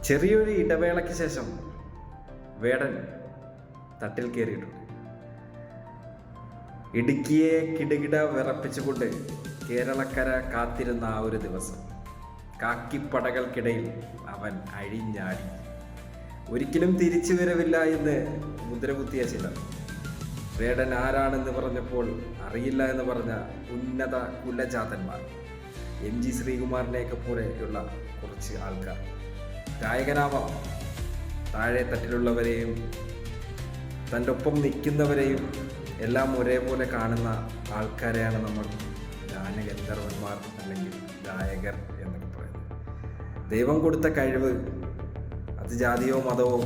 ചെറിയൊരു ഇടവേളയ്ക്ക് ശേഷം വേടൻ തട്ടിൽ കയറിയിട്ടുണ്ട്. ഇടുക്കിയെ കിടുകിട വിറപ്പിച്ചുകൊണ്ട് കേരളക്കര കാത്തിരുന്ന ആ ഒരു ദിവസം കാക്കിപ്പടകൾക്കിടയിൽ അവൻ അഴിഞ്ഞാടി. ഒരിക്കലും തിരിച്ചു വരവില്ല എന്ന് മുദ്രകുത്തിയ ചിലർ, വേടൻ ആരാണെന്ന് പറഞ്ഞപ്പോൾ അറിയില്ല എന്ന് പറഞ്ഞ ഉന്നത കുലജാതന്മാർ, MG ശ്രീകുമാറിനെയൊക്കെ പോലെയുള്ള കുറച്ച് ആൾക്കാർ, ഗായകനാവാം, താഴെ തട്ടിലുള്ളവരെയും തൻ്റെ ഒപ്പം നിൽക്കുന്നവരെയും എല്ലാം ഒരേപോലെ കാണുന്ന ആൾക്കാരെയാണ് നമ്മൾ ഗാനഗന്ധർവന്മാർ അല്ലെങ്കിൽ ഗായകർ എന്നൊക്കെ പറയുന്നത്. ദൈവം കൊടുത്ത കഴിവ് അത് ജാതിയോ മതമോ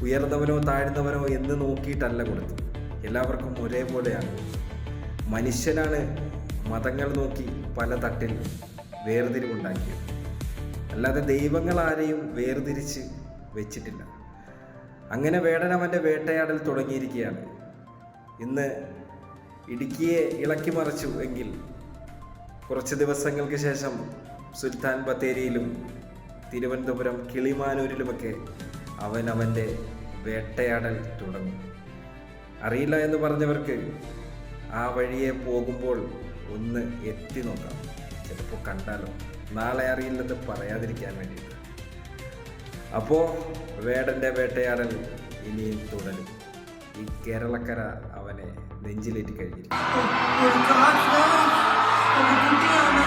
ഉയർന്നവനോ താഴ്ന്നവനോ എന്ന് നോക്കിയിട്ടല്ല കൊടുത്തു. എല്ലാവർക്കും ഒരേപോലെയാണ്. മനുഷ്യനാണ് മതങ്ങൾ നോക്കി പല തട്ടിൽ വേർതിരിവുണ്ടാക്കിയത്, അല്ലാതെ ദൈവങ്ങൾ ആരെയും വേർതിരിച്ച് വെച്ചിട്ടില്ല. അങ്ങനെ വേടൻ അവൻ്റെ വേട്ടയാടൽ തുടങ്ങിയിരിക്കുകയാണ്. ഇന്ന് ഇടുക്കിയെ ഇളക്കി മറിച്ചു എങ്കിൽ കുറച്ച് ദിവസങ്ങൾക്ക് ശേഷം സുൽത്താൻ ബത്തേരിയിലും തിരുവനന്തപുരം കിളിമാനൂരിലുമൊക്കെ അവൻ്റെ വേട്ടയാടൽ തുടങ്ങും. അറിയില്ല എന്ന് പറഞ്ഞവർക്ക് ആ വഴിയെ പോകുമ്പോൾ ഒന്ന് എത്തി നോക്കാം, ചിലപ്പോൾ കണ്ടാലോ. നാളെ അറിയില്ലെന്ന് പറയാതിരിക്കാൻ വേണ്ടിയിട്ട്. അപ്പോൾ വേടൻ്റെ വേട്ടയാടൽ ഇനിയും തുടരും. ഈ കേരളക്കര അവനെ നെഞ്ചിലേറ്റി കഴിഞ്ഞിരിക്കും. ഒരു കുട്ടിയാണ്